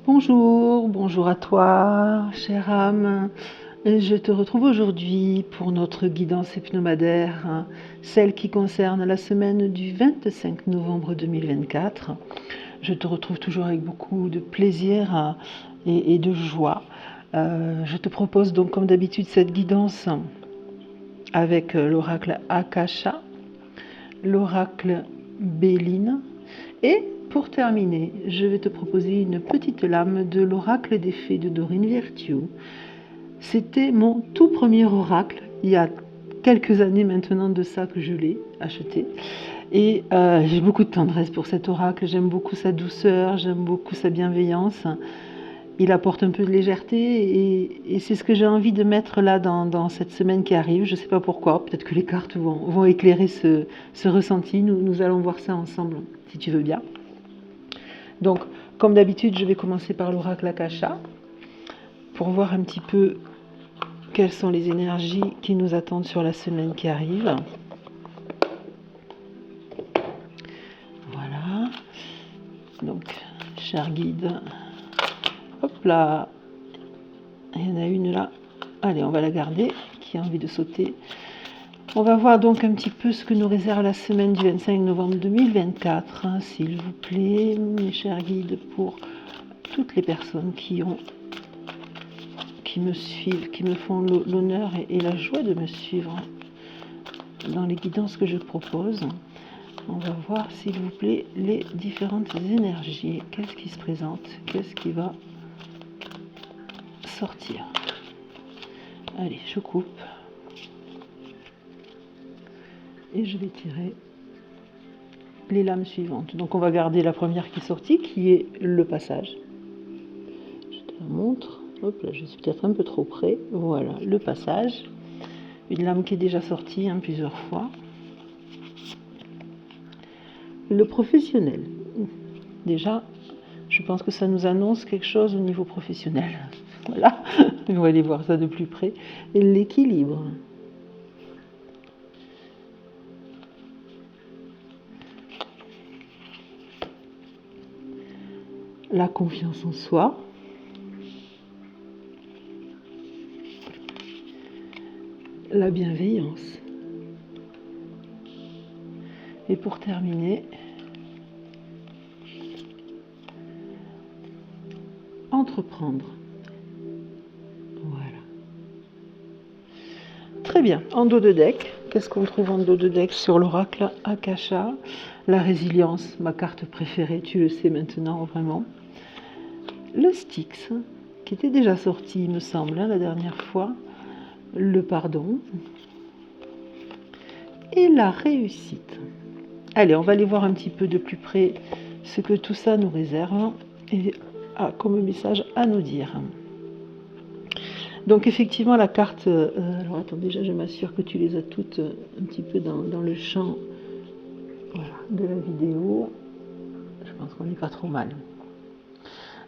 Bonjour, bonjour à toi, chère âme. Je te retrouve aujourd'hui pour notre guidance hebdomadaire, celle qui concerne la semaine du 25 novembre 2024. Je te retrouve toujours avec beaucoup de plaisir et de joie. Je te propose donc comme d'habitude cette guidance avec l'oracle Akasha, l'oracle Béline et pour terminer, je vais te proposer une petite lame de l'oracle des fées de Dorine Virtue. C'était mon tout premier oracle, il y a quelques années maintenant de ça que je l'ai acheté. Et j'ai beaucoup de tendresse pour cet oracle, j'aime beaucoup sa douceur, j'aime beaucoup sa bienveillance. Il apporte un peu de légèreté et c'est ce que j'ai envie de mettre là dans cette semaine qui arrive. Je ne sais pas pourquoi, peut-être que les cartes vont éclairer ce ressenti. Nous allons voir ça ensemble, si tu veux bien. Donc, comme d'habitude, je vais commencer par l'oracle Akasha pour voir un petit peu quelles sont les énergies qui nous attendent sur la semaine qui arrive. Voilà. Donc, cher guide. Hop là. Il y en a une là. Allez, on va la garder, qui a envie de sauter. On va voir donc un petit peu ce que nous réserve la semaine du 25 novembre 2024, s'il vous plaît, mes chers guides, pour toutes les personnes qui me suivent, qui me font l'honneur et la joie de me suivre dans les guidances que je propose. On va voir, s'il vous plaît, les différentes énergies. Qu'est-ce qui se présente? Qu'est-ce qui va sortir? Allez, je coupe. Et je vais tirer les lames suivantes. Donc on va garder la première qui est sortie, qui est le passage. Je te la montre. Hop là, je suis peut-être un peu trop près. Voilà, le passage. Une lame qui est déjà sortie plusieurs fois. Le professionnel. Déjà, je pense que ça nous annonce quelque chose au niveau professionnel. Voilà, on va aller voir ça de plus près. L'équilibre. La confiance en soi, la bienveillance. Et pour terminer, entreprendre. Voilà. Très bien, en dos de deck, qu'est-ce qu'on trouve en dos de deck sur l'oracle Akasha? La résilience, ma carte préférée, tu le sais maintenant vraiment. Le Styx, qui était déjà sorti, il me semble, la dernière fois. Le pardon. Et la réussite. Allez, on va aller voir un petit peu de plus près ce que tout ça nous réserve et a comme message à nous dire. Donc effectivement, la carte... alors attends, déjà je m'assure que tu les as toutes un petit peu dans le champ de la vidéo. Je pense qu'on n'est pas trop mal.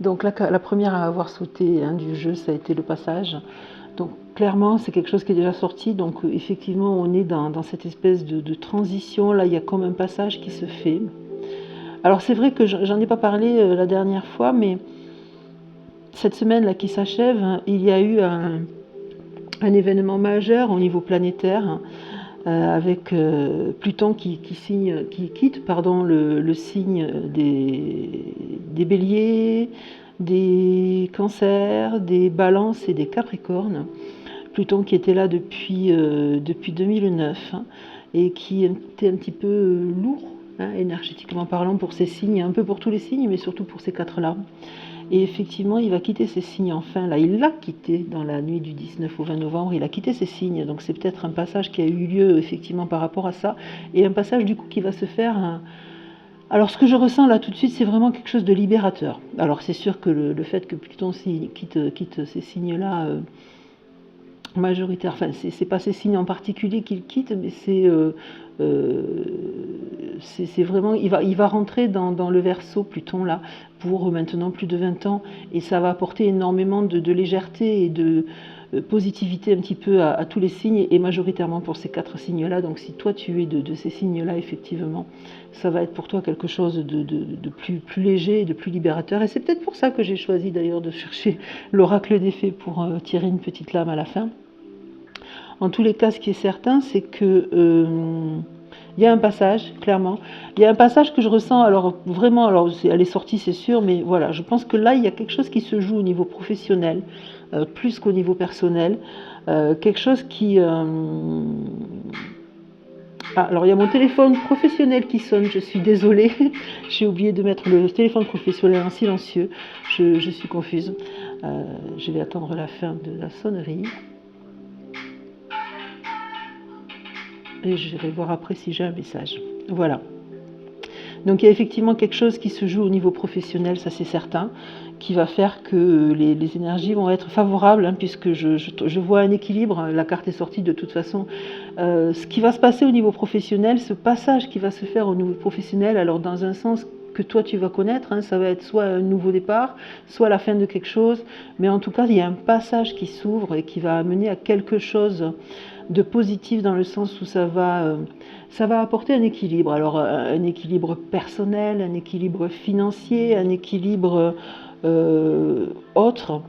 Donc la première à avoir sauté du jeu, ça a été le passage. Donc clairement, c'est quelque chose qui est déjà sorti. Donc effectivement, on est dans cette espèce de transition. Là, il y a comme un passage qui se fait. Alors c'est vrai que j'en ai pas parlé la dernière fois, mais cette semaine là qui s'achève, il y a eu un événement majeur au niveau planétaire avec Pluton qui quitte le signe des béliers, des cancers, des balances et des capricornes. Pluton qui était là depuis 2009 et qui était un petit peu lourd, énergétiquement parlant, pour ces signes, un peu pour tous les signes, mais surtout pour ces quatre-là. Et effectivement, il va quitter ces signes enfin. Là, il l'a quitté dans la nuit du 19 au 20 novembre. Il a quitté ces signes. Donc, c'est peut-être un passage qui a eu lieu effectivement par rapport à ça. Et un passage du coup qui va se faire. Alors, ce que je ressens là tout de suite, c'est vraiment quelque chose de libérateur. Alors, c'est sûr que le fait que Pluton quitte ces signes-là, majoritaire, enfin, c'est pas ces signes en particulier qu'il quitte, mais c'est vraiment, il va rentrer dans le Verseau, Pluton, là, pour maintenant plus de 20 ans, et ça va apporter énormément de légèreté et de positivité un petit peu à tous les signes, et majoritairement pour ces 4 signes-là. Donc si toi tu es de ces signes-là, effectivement, ça va être pour toi quelque chose de plus léger et de plus libérateur. Et c'est peut-être pour ça que j'ai choisi d'ailleurs de chercher l'oracle des fées pour tirer une petite lame à la fin. En tous les cas, ce qui est certain, c'est que il y a un passage, clairement. Il y a un passage que je ressens, alors vraiment, alors elle est sortie, c'est sûr, mais voilà, je pense que là, il y a quelque chose qui se joue au niveau professionnel, plus qu'au niveau personnel. Quelque chose qui... Ah, alors il y a mon téléphone professionnel qui sonne, je suis désolée. J'ai oublié de mettre le téléphone professionnel en silencieux. Je suis confuse. Je vais attendre la fin de la sonnerie. Et je vais voir après si j'ai un message. Voilà. Donc il y a effectivement quelque chose qui se joue au niveau professionnel, ça c'est certain, qui va faire que les énergies vont être favorables, hein, puisque je vois un équilibre, la carte est sortie de toute façon. Ce qui va se passer au niveau professionnel, ce passage qui va se faire au niveau professionnel, alors dans un sens que toi tu vas connaître, hein, ça va être soit un nouveau départ, soit la fin de quelque chose, mais en tout cas il y a un passage qui s'ouvre et qui va amener à quelque chose de positif, dans le sens où ça va apporter un équilibre. Alors un équilibre personnel, un équilibre financier, un équilibre autre,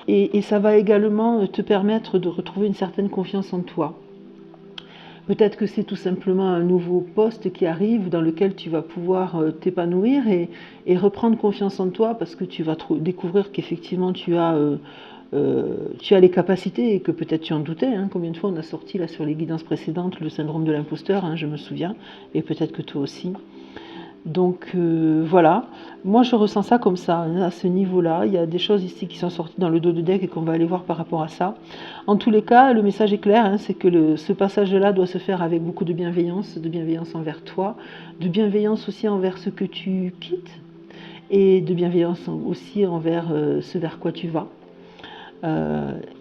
et ça va également te permettre de retrouver une certaine confiance en toi. Peut-être que c'est tout simplement un nouveau poste qui arrive dans lequel tu vas pouvoir t'épanouir et reprendre confiance en toi, parce que tu vas découvrir qu'effectivement tu as les capacités, et que peut-être tu en doutais, hein. Combien de fois on a sorti là sur les guidances précédentes le syndrome de l'imposteur, hein, je me souviens, et peut-être que toi aussi. Donc voilà, moi je ressens ça comme ça, hein, à ce niveau-là. Il y a des choses ici qui sont sorties dans le dos de deck et qu'on va aller voir par rapport à ça. En tous les cas, le message est clair, hein, c'est que ce passage-là doit se faire avec beaucoup de bienveillance envers toi, de bienveillance aussi envers ce que tu quittes, et de bienveillance aussi envers ce vers quoi tu vas.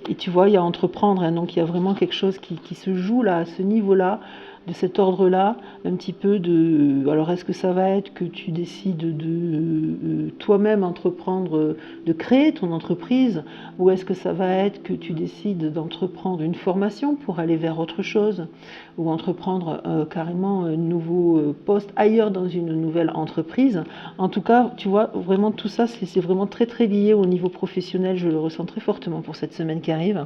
Et tu vois, il y a entreprendre, hein, donc il y a vraiment quelque chose qui se joue là, à ce niveau-là, de cet ordre-là, un petit peu de... Alors est-ce que ça va être que tu décides de toi-même entreprendre, de créer ton entreprise, ou est-ce que ça va être que tu décides d'entreprendre une formation pour aller vers autre chose, ou entreprendre carrément un nouveau poste ailleurs dans une nouvelle entreprise. En tout cas, tu vois, vraiment tout ça, c'est vraiment très très lié au niveau professionnel, je le ressens très fortement pour cette semaine qui arrive.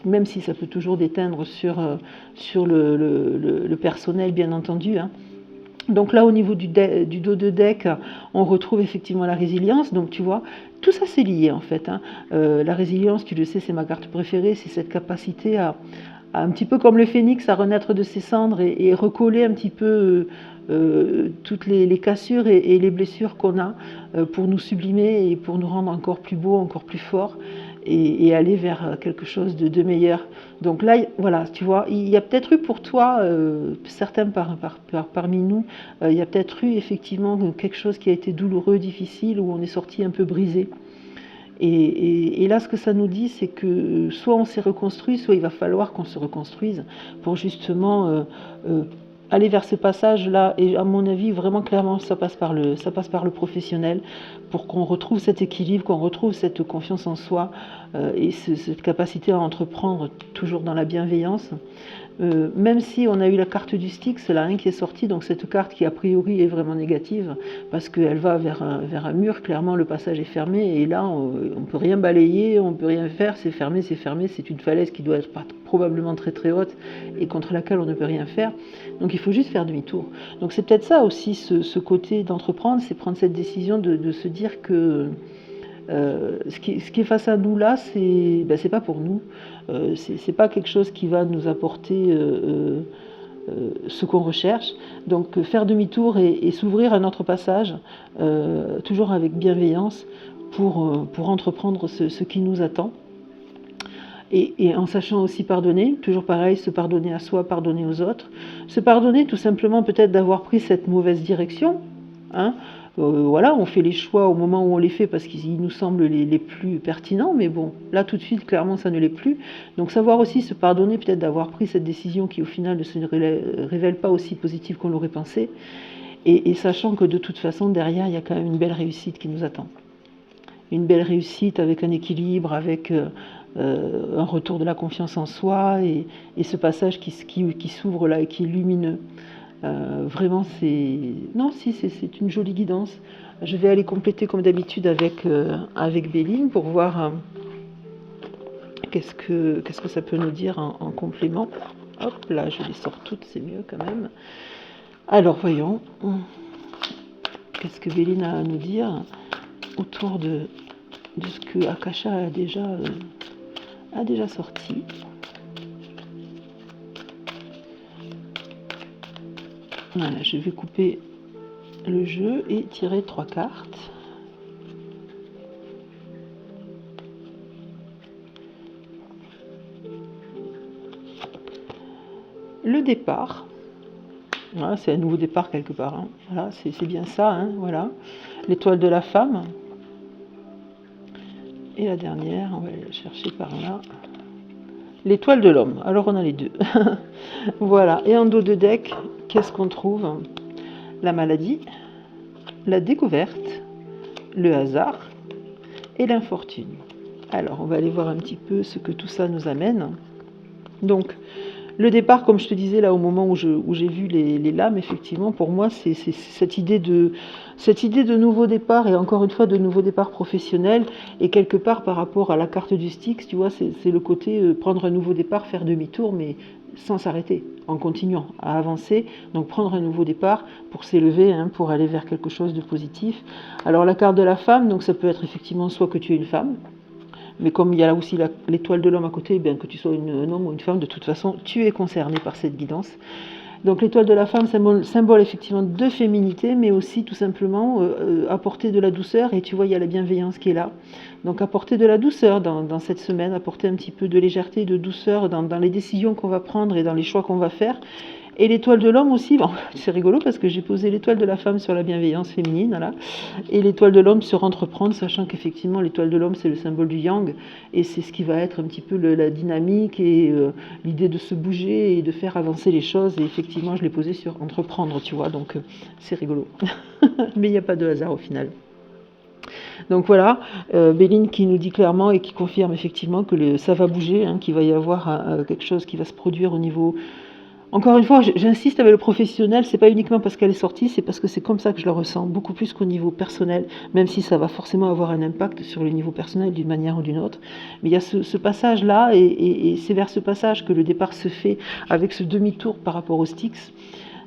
Même si ça peut toujours déteindre sur le personnel, bien entendu, hein. Donc là, au niveau du dos de deck, on retrouve effectivement la résilience. Donc tu vois, tout ça c'est lié en fait, hein. La résilience, tu le sais, c'est ma carte préférée, c'est cette capacité à un petit peu comme le phénix, à renaître de ses cendres et recoller un petit peu toutes les cassures et les blessures qu'on a, pour nous sublimer et pour nous rendre encore plus beaux, encore plus forts, et aller vers quelque chose de meilleur. Donc là, voilà, tu vois, il y a peut-être eu pour toi, certains parmi nous, il y a peut-être eu effectivement quelque chose qui a été douloureux, difficile, où on est sorti un peu brisé. Et là, ce que ça nous dit, c'est que soit on s'est reconstruit, soit il va falloir qu'on se reconstruise pour justement aller vers ce passage-là. Et à mon avis, vraiment clairement, ça passe par le professionnel, pour qu'on retrouve cet équilibre, qu'on retrouve cette confiance en soi, et cette capacité à entreprendre toujours dans la bienveillance. Même si on a eu la carte du Styx là, hein, qui est sortie, donc cette carte qui a priori est vraiment négative, parce qu'elle va vers un mur, clairement le passage est fermé, et là on ne peut rien balayer, on ne peut rien faire, c'est fermé, c'est une falaise qui doit être probablement très très haute, et contre laquelle on ne peut rien faire, donc il faut juste faire demi-tour. Donc c'est peut-être ça aussi, ce côté d'entreprendre, c'est prendre cette décision de se dire que ce qui est face à nous là, c'est pas pour nous, c'est pas quelque chose qui va nous apporter ce qu'on recherche. Donc faire demi-tour et s'ouvrir à un autre passage, toujours avec bienveillance, pour entreprendre ce qui nous attend. Et en sachant aussi pardonner, toujours pareil, se pardonner à soi, pardonner aux autres, se pardonner tout simplement peut-être d'avoir pris cette mauvaise direction, hein, voilà, on fait les choix au moment où on les fait parce qu'ils nous semblent les plus pertinents, mais bon, là tout de suite, clairement, ça ne l'est plus. Donc savoir aussi se pardonner peut-être d'avoir pris cette décision qui au final ne se révèle pas aussi positive qu'on l'aurait pensé, et sachant que de toute façon, derrière, il y a quand même une belle réussite qui nous attend. Une belle réussite avec un équilibre, avec un retour de la confiance en soi, et ce passage qui s'ouvre là et qui est lumineux. Vraiment, c'est une jolie guidance. Je vais aller compléter comme d'habitude avec Béline pour voir qu'est-ce que ça peut nous dire en complément. Hop, là, je les sors toutes, c'est mieux quand même. Alors, voyons. Qu'est-ce que Béline a à nous dire autour de ce que Akasha a déjà sorti. Voilà, je vais couper le jeu et tirer 3 cartes. Le départ. Voilà, c'est un nouveau départ quelque part. Hein. Voilà, c'est bien ça. Hein, voilà. L'étoile de la femme. Et la dernière, on va aller la chercher par là. L'étoile de l'homme. Alors on a les deux. Voilà. Et en dos de deck, qu'est-ce qu'on trouve? La maladie, la découverte, le hasard et l'infortune. Alors on va aller voir un petit peu ce que tout ça nous amène. Donc le départ, comme je te disais là au moment où j'ai vu les lames, effectivement, pour moi, c'est cette idée de nouveau départ, et encore une fois de nouveau départ professionnel, et quelque part par rapport à la carte du Styx, tu vois, c'est le côté prendre un nouveau départ, faire demi-tour, mais sans s'arrêter, en continuant à avancer, donc prendre un nouveau départ pour s'élever, hein, pour aller vers quelque chose de positif. Alors la carte de la femme, donc ça peut être effectivement soit que tu es une femme, mais comme il y a là aussi l'étoile de l'homme à côté, bien que tu sois un homme ou une femme, de toute façon, tu es concerné par cette guidance. Donc l'étoile de la femme, symbole effectivement de féminité, mais aussi tout simplement apporter de la douceur. Et tu vois, il y a la bienveillance qui est là. Donc apporter de la douceur dans cette semaine, apporter un petit peu de légèreté, de douceur dans les décisions qu'on va prendre et dans les choix qu'on va faire. Et l'étoile de l'homme aussi, bon, c'est rigolo parce que j'ai posé l'étoile de la femme sur la bienveillance féminine, voilà, et l'étoile de l'homme sur entreprendre, sachant qu'effectivement l'étoile de l'homme c'est le symbole du yang, et c'est ce qui va être un petit peu la dynamique et l'idée de se bouger et de faire avancer les choses, et effectivement je l'ai posé sur entreprendre, tu vois, donc c'est rigolo. Mais il n'y a pas de hasard au final. Donc voilà, Béline qui nous dit clairement et qui confirme effectivement que ça va bouger, hein, qu'il va y avoir quelque chose qui va se produire au niveau... Encore une fois, j'insiste avec le professionnel, c'est pas uniquement parce qu'elle est sortie, c'est parce que c'est comme ça que je la ressens, beaucoup plus qu'au niveau personnel, même si ça va forcément avoir un impact sur le niveau personnel d'une manière ou d'une autre. Mais il y a ce passage-là, et c'est vers ce passage que le départ se fait avec ce demi-tour par rapport au Styx.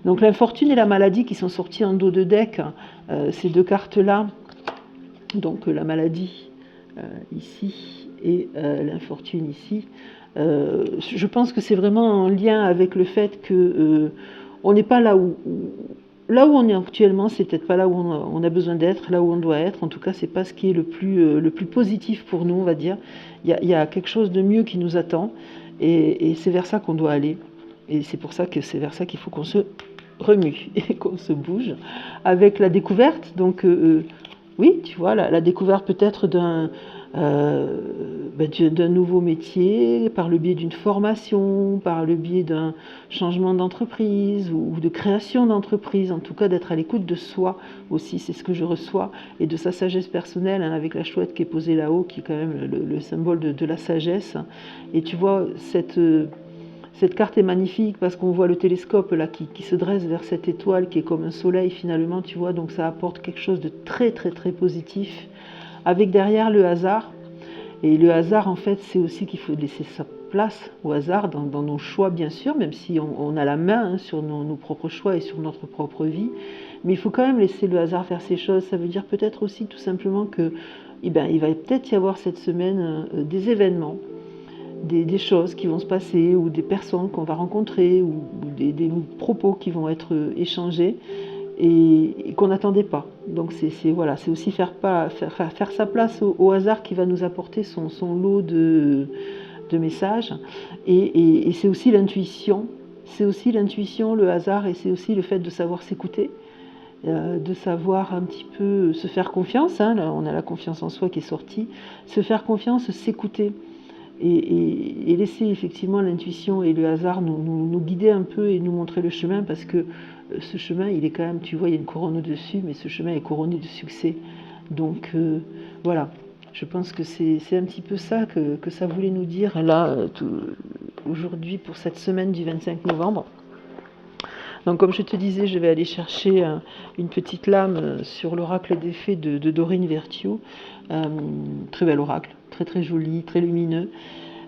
Donc l'infortune et la maladie qui sont sortis en dos de deck, ces deux cartes-là, donc la maladie ici et l'infortune ici. Je pense que c'est vraiment en lien avec le fait que on n'est pas là où on est actuellement, c'est peut-être pas là où on a besoin d'être, là où on doit être. En tout cas, c'est pas ce qui est le plus positif pour nous, on va dire. Il y a quelque chose de mieux qui nous attend, et c'est vers ça qu'on doit aller. Et c'est pour ça que c'est vers ça qu'il faut qu'on se remue et qu'on se bouge avec la découverte. Donc oui, tu vois, la découverte peut-être d'un nouveau métier, par le biais d'une formation, par le biais d'un changement d'entreprise ou de création d'entreprise, en tout cas d'être à l'écoute de soi aussi, c'est ce que je reçois, et de sa sagesse personnelle, hein, avec la chouette qui est posée là-haut, qui est quand même le symbole de la sagesse. Et tu vois, cette carte est magnifique parce qu'on voit le télescope là qui se dresse vers cette étoile qui est comme un soleil finalement, tu vois, donc ça apporte quelque chose de très très très positif, avec derrière le hasard. Et le hasard, en fait, c'est aussi qu'il faut laisser sa place au hasard dans nos choix, bien sûr, même si on a la main, hein, sur nos propres choix et sur notre propre vie. Mais il faut quand même laisser le hasard faire ses choses. Ça veut dire peut-être aussi tout simplement que, il va peut-être y avoir cette semaine des événements, des choses qui vont se passer, ou des personnes qu'on va rencontrer, ou des propos qui vont être échangés, et qu'on n'attendait pas. Donc c'est aussi faire sa place au hasard qui va nous apporter son lot de messages, et c'est aussi l'intuition, le hasard, et c'est aussi le fait de savoir s'écouter, de savoir un petit peu se faire confiance, hein, là, on a la confiance en soi qui est sortie, se faire confiance, s'écouter et laisser effectivement l'intuition et le hasard nous guider un peu et nous montrer le chemin parce que ce chemin, il est quand même, tu vois, il y a une couronne au-dessus, mais ce chemin est couronné de succès. Donc voilà, je pense que c'est un petit peu ça que ça voulait nous dire là, aujourd'hui pour cette semaine du 25 novembre. Donc comme je te disais, je vais aller chercher une petite lame sur l'oracle des fées de Dorine Virtue. Très bel oracle, très très joli, très lumineux.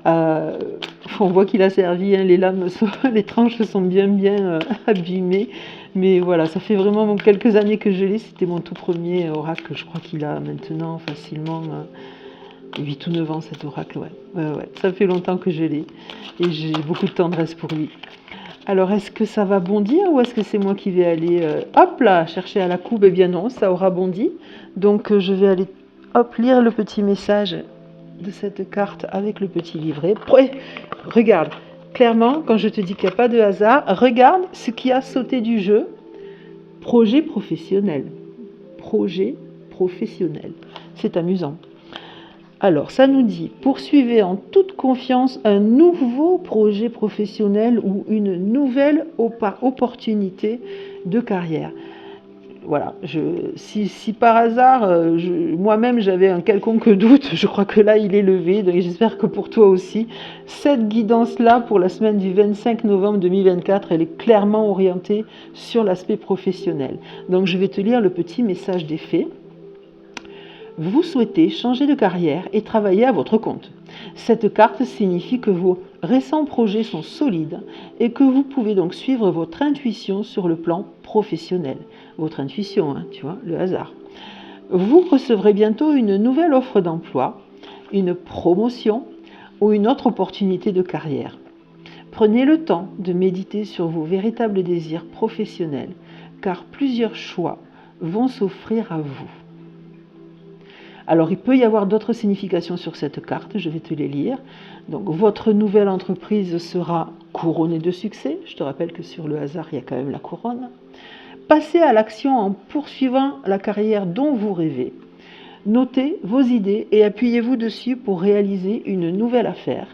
On voit qu'il a servi, hein, les tranches sont bien abîmées. Mais voilà, ça fait vraiment quelques années que je l'ai. C'était mon tout premier oracle. Je crois qu'il a maintenant facilement 8 ou 9 ans cet oracle. Ouais. Ça fait longtemps que je l'ai. Et j'ai beaucoup de tendresse pour lui. Alors, est-ce que ça va bondir ou est-ce que c'est moi qui vais aller, hop là, chercher à la coupe? Eh bien non, ça aura bondi. Donc, je vais aller, hop, lire le petit message de cette carte avec le petit livret. Regarde, clairement, quand je te dis qu'il n'y a pas de hasard, regarde ce qui a sauté du jeu. Projet professionnel. Projet professionnel. C'est amusant. Alors, ça nous dit, poursuivez en toute confiance un nouveau projet professionnel ou une nouvelle opportunité de carrière. Voilà, si par hasard, moi-même j'avais un quelconque doute, je crois que là il est levé, donc j'espère que pour toi aussi, cette guidance-là pour la semaine du 25 novembre 2024, elle est clairement orientée sur l'aspect professionnel. Donc je vais te lire le petit message des fées. Vous souhaitez changer de carrière et travailler à votre compte. Cette carte signifie que vos récents projets sont solides et que vous pouvez donc suivre votre intuition sur le plan professionnel. Votre intuition, hein, tu vois, le hasard. Vous recevrez bientôt une nouvelle offre d'emploi, une promotion ou une autre opportunité de carrière. Prenez le temps de méditer sur vos véritables désirs professionnels, car plusieurs choix vont s'offrir à vous. Alors, il peut y avoir d'autres significations sur cette carte, je vais te les lire. Donc, votre nouvelle entreprise sera couronnée de succès. Je te rappelle que sur le hasard, il y a quand même la couronne. Passez à l'action en poursuivant la carrière dont vous rêvez. Notez vos idées et appuyez-vous dessus pour réaliser une nouvelle affaire.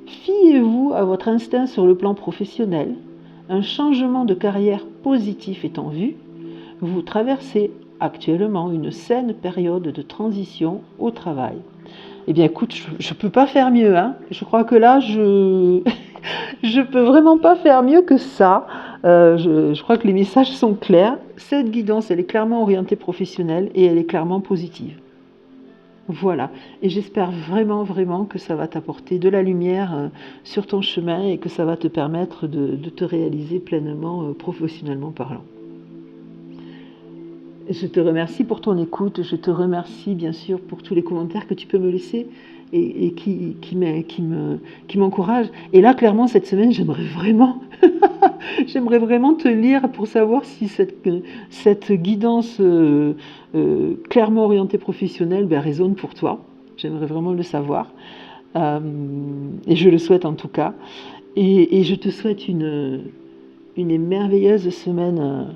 Fiez-vous à votre instinct sur le plan professionnel. Un changement de carrière positif est en vue. Vous traversez actuellement une saine période de transition au travail. Eh bien écoute, je ne peux pas faire mieux, hein. Je crois que là, je peux vraiment pas faire mieux que ça. Je crois que les messages sont clairs. Cette guidance, elle est clairement orientée professionnelle et elle est clairement positive. Voilà, et j'espère vraiment, vraiment que ça va t'apporter de la lumière sur ton chemin et que ça va te permettre de te réaliser pleinement professionnellement parlant. Je te remercie pour ton écoute, je te remercie bien sûr pour tous les commentaires que tu peux me laisser et qui m'encouragent. Et là, clairement, cette semaine, j'aimerais vraiment te lire pour savoir si cette guidance clairement orientée professionnelle résonne pour toi. J'aimerais vraiment le savoir. Et je le souhaite en tout cas. Et je te souhaite une merveilleuse semaine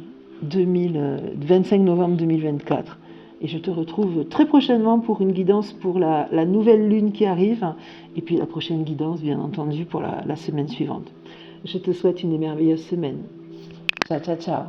25 novembre 2024. Et je te retrouve très prochainement pour une guidance pour la nouvelle lune qui arrive. Et puis la prochaine guidance, bien entendu, pour la semaine suivante. Je te souhaite une merveilleuse semaine. Ciao, ciao, ciao.